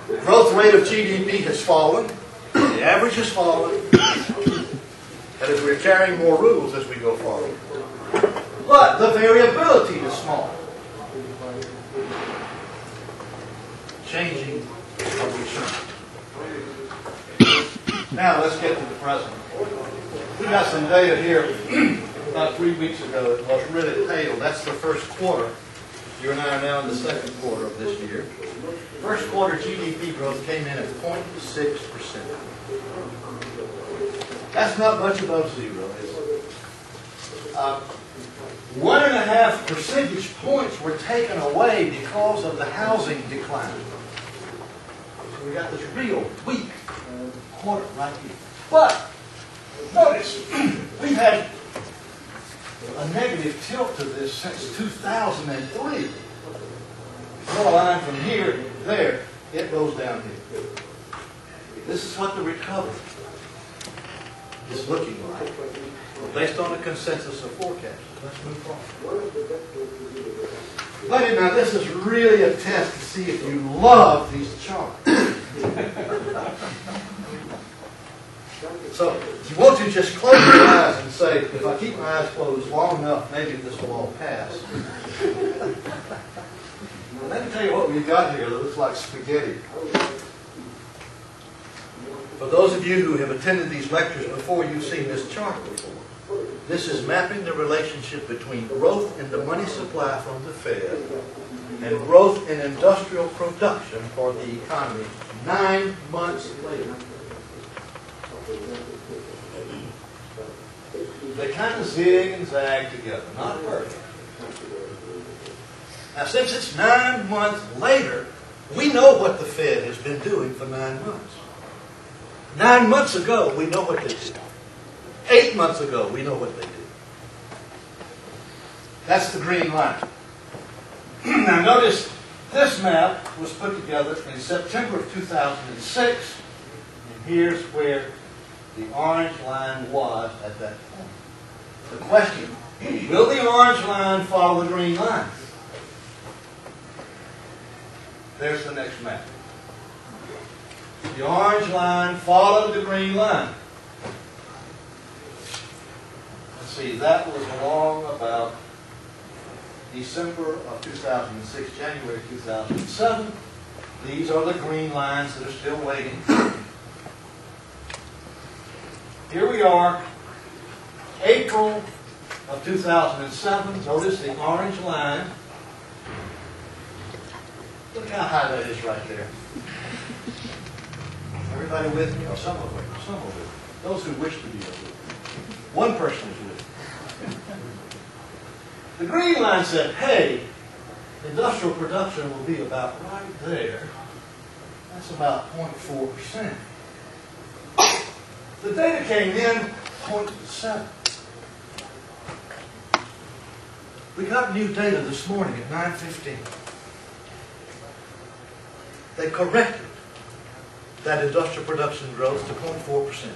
The growth rate of GDP has fallen. The average has fallen. That is, we're carrying more rules as we go forward. But the variability is small. Changing of return. Now let's get to the present. We got some data here about 3 weeks ago. It was really pale. That's the first quarter. You and I are now in the second quarter of this year. First quarter GDP growth came in at 0.6%. That's not much above zero, is it? 1.5 percentage points were taken away because of the housing decline. So we got this real weak quarter right here. But notice, we've had a negative tilt to this since 2003. Draw a line from here to there, it goes down here. This is what the recovery is looking like, based on the consensus of forecasts. Let's move forward. But now this is really a test to see if you love these charts. So, if you want to, just close your eyes and say, if I keep my eyes closed long enough, maybe this will all pass. Let me tell you what we've got here that looks like spaghetti. For those of you who have attended these lectures before, you've seen this chart before. This is mapping the relationship between growth in the money supply from the Fed and growth in industrial production for the economy 9 months later. They kind of zig and zag together, not perfect. Now, since it's 9 months later, we know what the Fed has been doing for 9 months. 9 months ago, we know what they did. 8 months ago, we know what they did. That's the green line. Now, notice this map was put together in September of 2006, and here's where the orange line was at that point. The question, will the orange line follow the green line? There's the next map. The orange line followed the green line. Let's see, that was along about December of 2006, January 2007. These are the green lines that are still waiting. Here we are, April of 2007. Notice the orange line. Look how high that is right there. Everybody with me? Or some of you. Some of you. Those who wish to be with me. One person is with me. The green line said, hey, industrial production will be about right there. That's about 0.4%. The data came in 0.7. We got new data this morning at 9:15. They corrected that industrial production growth to 0.4%.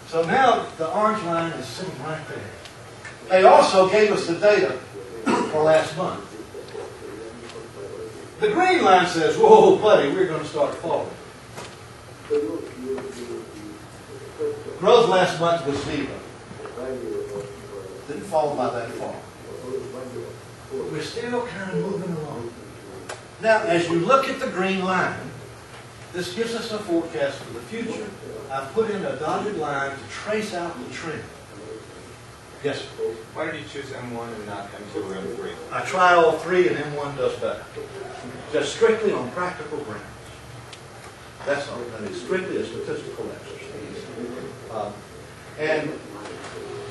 So now the orange line is sitting right there. They also gave us the data for last month. The green line says, whoa, buddy, we're going to start falling. Growth last month was 0. Didn't fall by that far. But we're still kind of moving along. Now, as you look at the green line, this gives us a forecast for the future. I've put in a dotted line to trace out the trend. Yes, sir. Why did you choose M1 and not M2 or M3? I try all three, and M1 does better. Just strictly on practical grounds. That's all. I mean, strictly a statistical exercise. And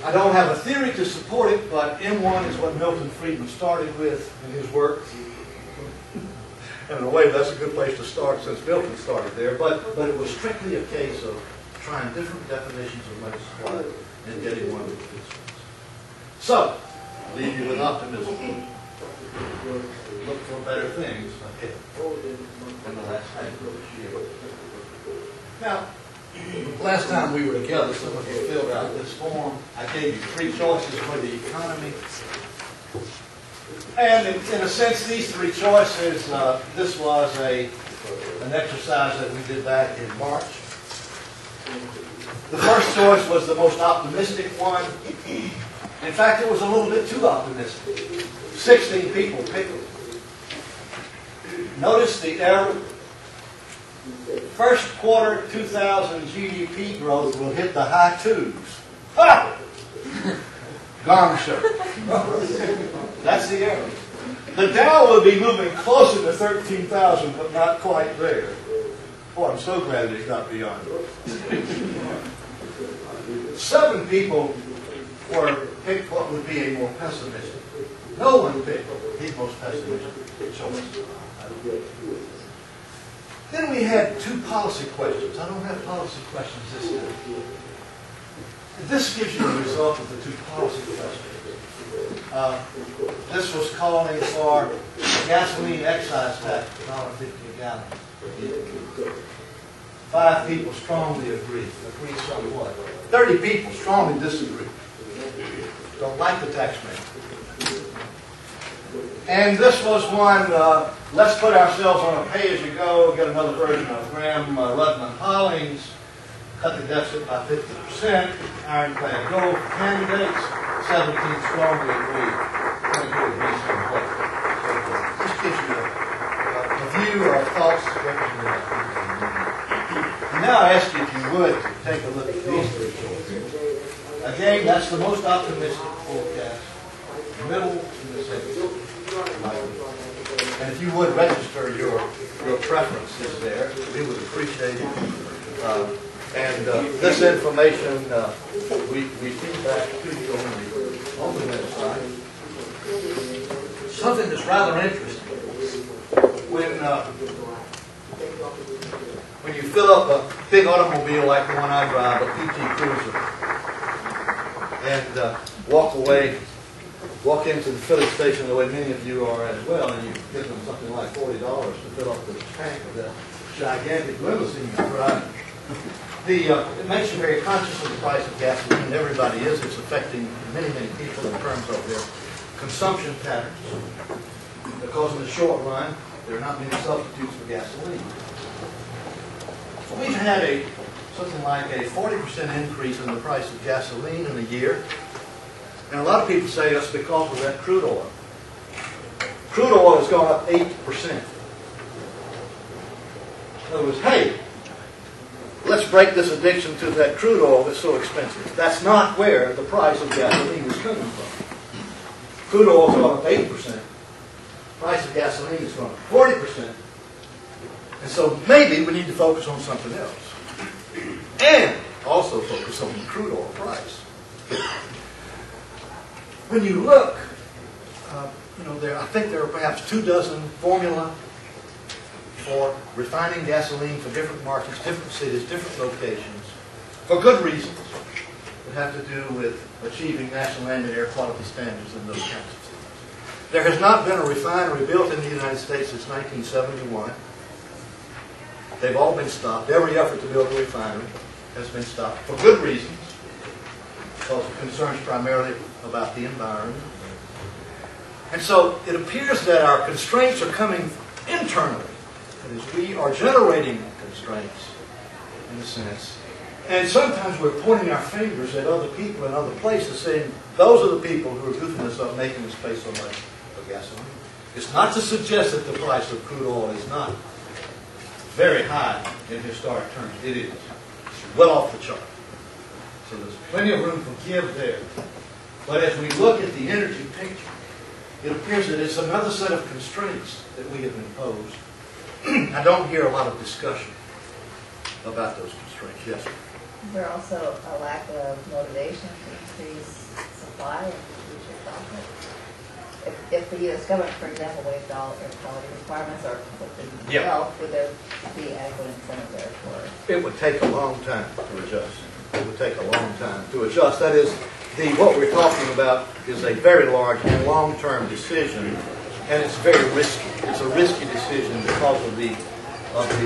I don't have a theory to support it, but M1 is what Milton Friedman started with in his work. And in a way, that's a good place to start since Milton started there. But it was strictly a case of trying different definitions of money supply and getting one that fits. So, leave you with optimism. Look for better things ahead than the last time of this year. Now, last time we were together, some of you filled out this form. I gave you 3 choices for the economy. And in a sense, these 3 choices, this was an exercise that we did back in March. The first choice was the most optimistic one. In fact, it was a little bit too optimistic. 16 people picked it. Notice the error. First quarter 2000 GDP growth will hit the high twos. Ha! Gong show. That's the error. The Dow will be moving closer to 13,000, but not quite there. Boy, I'm so glad it got beyond it. 7 people picked what would be a more pessimistic. No one picked the most pessimistic choice. Then we had 2 policy questions. I don't have policy questions this time. This gives you the result of the 2 policy questions. This was calling for gasoline excise tax, $1.50 a gallon. 5 people strongly agree somewhat. 30 people strongly disagree. Don't like the tax man. And this was one, let's put ourselves on a pay-as-you-go, get another version of Graham Rudman Hollings, cut the deficit by 50%, ironclad goal for candidates, 17 strongly agree, 22 agree somewhat. This gives you a view or thoughts represented. And now I ask you, if you would, to take a look at these 3 choices. Again, that's the most optimistic forecast. Middle to the center. And if you would register your preferences there, we would appreciate it. This information we feed back to you on the website. Something that's rather interesting. When you fill up a big automobile like the one I drive, a PT Cruiser, and walk into the filling station the way many of you are as well, and you give them something like $40 to fill up the tank of that gigantic limousine you drive. It makes you very conscious of the price of gasoline. Everybody is. It's affecting many, many people in terms of their consumption patterns. Because in the short run, there are not many substitutes for gasoline. We've had something like a 40% increase in the price of gasoline in a year. And a lot of people say that's because of that crude oil. Crude oil has gone up 8%. In other words, hey, let's break this addiction to that crude oil that's so expensive. That's not where the price of gasoline is coming from. Crude oil has gone up 8%. Price of gasoline has gone up 40%. And so maybe we need to focus on something else. And also focus on the crude oil price. When you look, I think there are perhaps 24 formula for refining gasoline for different markets, different cities, different locations, for good reasons that have to do with achieving national ambient air quality standards and those kinds of things. There has not been a refinery built in the United States since 1971. They've all been stopped. Every effort to build a refinery has been stopped for good reasons, because of concerns primarily about the environment. And so it appears that our constraints are coming internally. That is, we are generating constraints, in a sense. And sometimes we're pointing our fingers at other people in other places, saying, those are the people who are goofing us up, making us pay so much for gasoline. It's not to suggest that the price of crude oil is not very high in historic terms. It is. It's well off the chart. So there's plenty of room for give there. But as we look at the energy picture, it appears that it's another set of constraints that we have imposed. I don't hear a lot of discussion about those constraints. Yes, sir. Is there also a lack of motivation to increase supply and reduce your profit? If the U.S. government, for example, waived all air quality requirements or put them itself, would there be adequate incentive there for it? It would take a long time to adjust. It would take a long time to adjust. That is, what we're talking about is a very large and long-term decision, and it's very risky. It's a risky decision because of the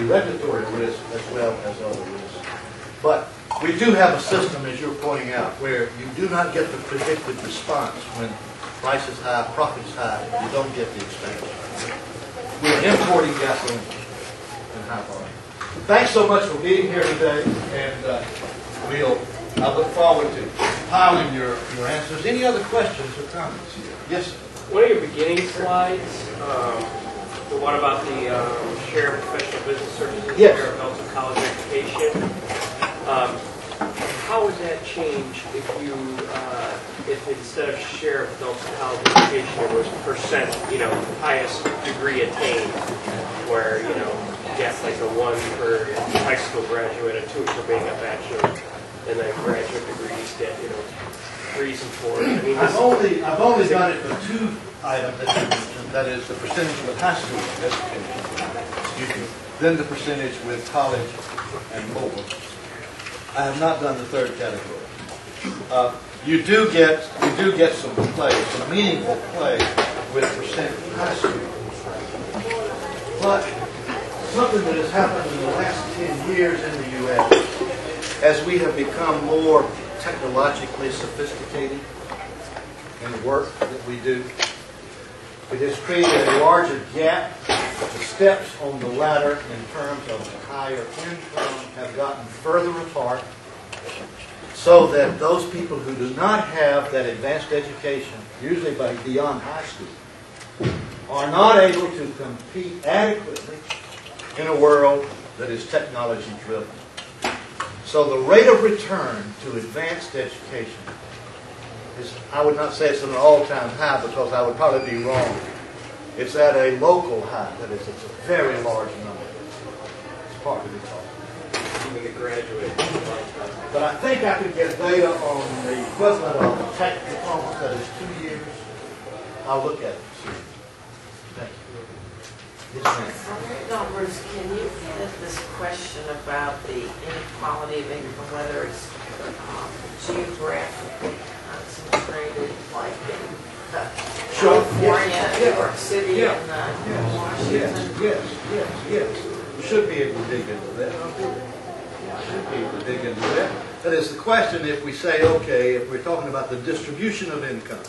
regulatory risk as well as other risks. But we do have a system, as you're pointing out, where you do not get the predicted response when price is high, profit is high. You don't get the expansion. We're importing gasoline in high volume. thanks so much for being here today, and I look forward to compiling your answers. Any other questions or comments? Yes, sir. One of your beginning slides, the one about the share of professional business services, Yes. share of adults in college education. How would that change if instead of share of adults in college education, it was percent, highest degree attained, where, you get like a 1 for high school graduate, a 2 for being a bachelor, and then graduate degrees get, 3s and 4s. I mean, I've only done it for 2 items that you mentioned. That is the percentage with high school education, then the percentage with college and mobile. I have not done the 3rd category. You do get some play, some meaningful play with percent high school. But something that has happened in the last 10 years in the U.S. as we have become more technologically sophisticated in the work that we do, it has created a larger gap. The steps on the ladder in terms of higher income have gotten further apart, so that those people who do not have that advanced education, usually beyond high school, are not able to compete adequately in a world that is technology driven. So the rate of return to advanced education is, I would not say it's at an all-time high because I would probably be wrong. It's at a local high. That is, it's a very large number. It's hard to be taught. even the graduate. But I think I could get data on the equivalent of a tech diploma that is 2 years. I'll look at it. Thank you. Yes, ma'am. Numbers, can you hit this question about the inequality of income, whether it's geographically concentrated, like in California, New York City, and Washington? Yes. We should be able to dig into that. Should be able to dig into that. That is the question if we say, okay, if we're talking about the distribution of income,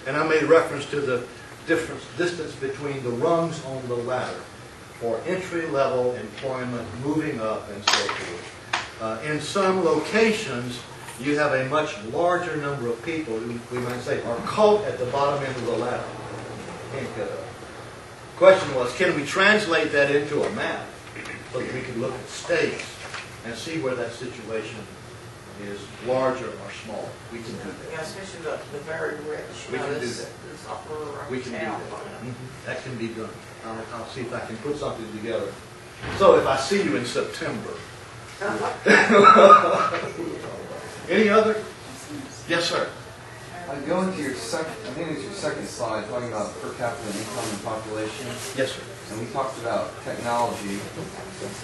and I made reference to the distance between the rungs on the ladder for entry-level employment, moving up, and so forth. In some locations, you have a much larger number of people who, we might say, are caught at the bottom end of the ladder. Can't get up. The question was, can we translate that into a map so that we can look at states and see where that situation is larger or smaller? We can do that. Yeah, especially the very rich. We can do that. This upper We can do that. town. That can be done. I'll see if I can put something together. So if I see you in September. Any other? Yes, sir. Going to your second, I think it's your second slide, talking about per capita income and population. Yes, sir. And we talked about technology.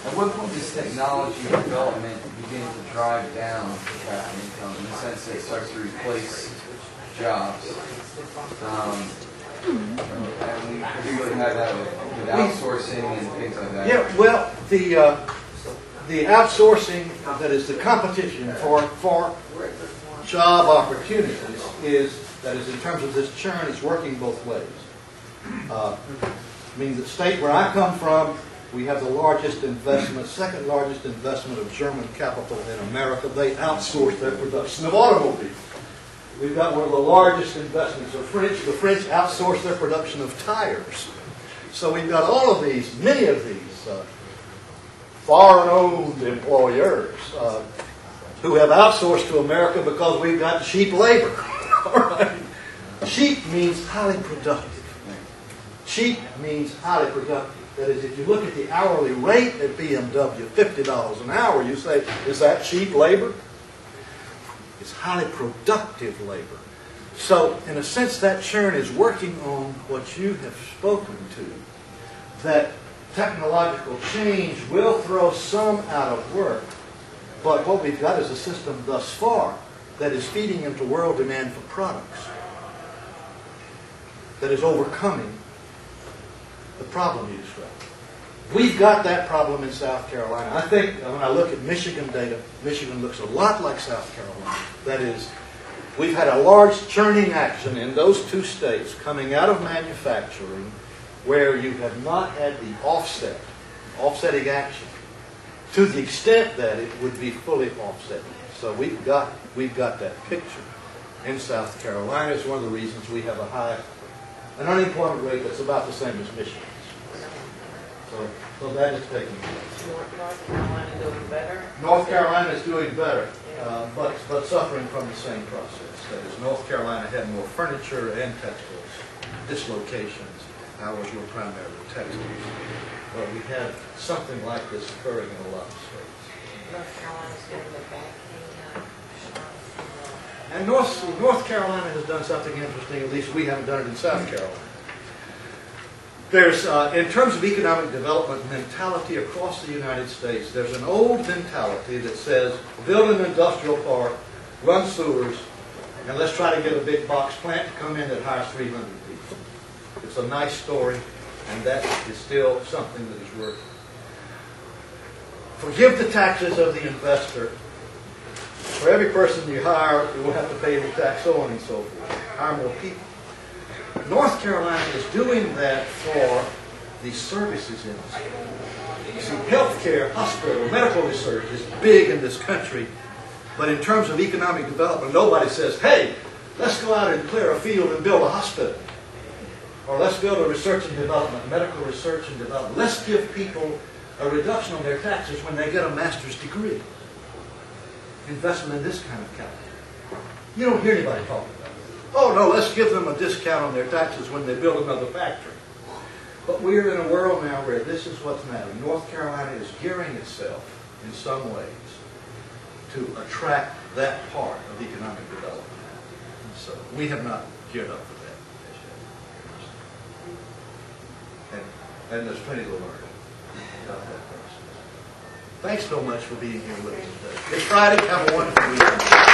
At what point does technology development begin to drive down per capita income in the sense that it starts to replace jobs? And we particularly had that with outsourcing and things like that. Yeah, well, the outsourcing, that is the competition for job opportunities, that is in terms of this churn, is working both ways. I mean, the state where I come from, we have the largest investment, second largest investment of German capital in America. They outsource their production of automobiles. We've got one of the largest investments of the French outsource their production of tires. So we've got all of these, many of these foreign-owned employers who have outsourced to America because we've got cheap labor. All right? Cheap means highly productive. Cheap means highly productive. That is, if you look at the hourly rate at BMW, $50 an hour, you say, is that cheap labor? It's highly productive labor. So, in a sense, that churn is working on what you have spoken to, that technological change will throw some out of work, but what we've got is a system thus far that is feeding into world demand for products, that is overcoming the problem you described. We've got that problem in South Carolina. I think when I look at Michigan data, Michigan looks a lot like South Carolina. That is, we've had a large churning action in those two states coming out of manufacturing where you have not had the offsetting action. to the extent that it would be fully offset. So we've got that picture. In South Carolina is one of the reasons we have an unemployment rate that's about the same as Michigan's. So that is taking place. North Carolina doing better? North Carolina is doing better, but suffering from the same process. That is, North Carolina had more furniture and textiles dislocations. Ours were primarily textiles. But we had something like this occurring in a lot of states. North Carolina's getting the backing. And North Carolina has done something interesting. At least we haven't done it in South Carolina. There's, in terms of economic development mentality across the United States, there's an old mentality that says, build an industrial park, run sewers, and let's try to get a big box plant to come in that hires 300 people. It's a nice story, and that is still something that is working. Forgive the taxes of the investor. For every person you hire, you will have to pay the tax, so on and so forth. Hire more people. North Carolina is doing that for the services industry. You see, healthcare, hospital, medical research is big in this country, but in terms of economic development, nobody says, hey, let's go out and clear a field and build a hospital. Or let's build a research and development, medical research and development. Let's give people a reduction on their taxes when they get a master's degree. Investment in this kind of capital. You don't hear anybody talking about it. Oh no, let's give them a discount on their taxes when they build another factory. But we're in a world now where this is what's mattering. North Carolina is gearing itself in some ways to attract that part of economic development. And so we have not geared up for that. And there's plenty to learn about that process. Thanks so much for being here with us today. It's Friday. Have a wonderful weekend.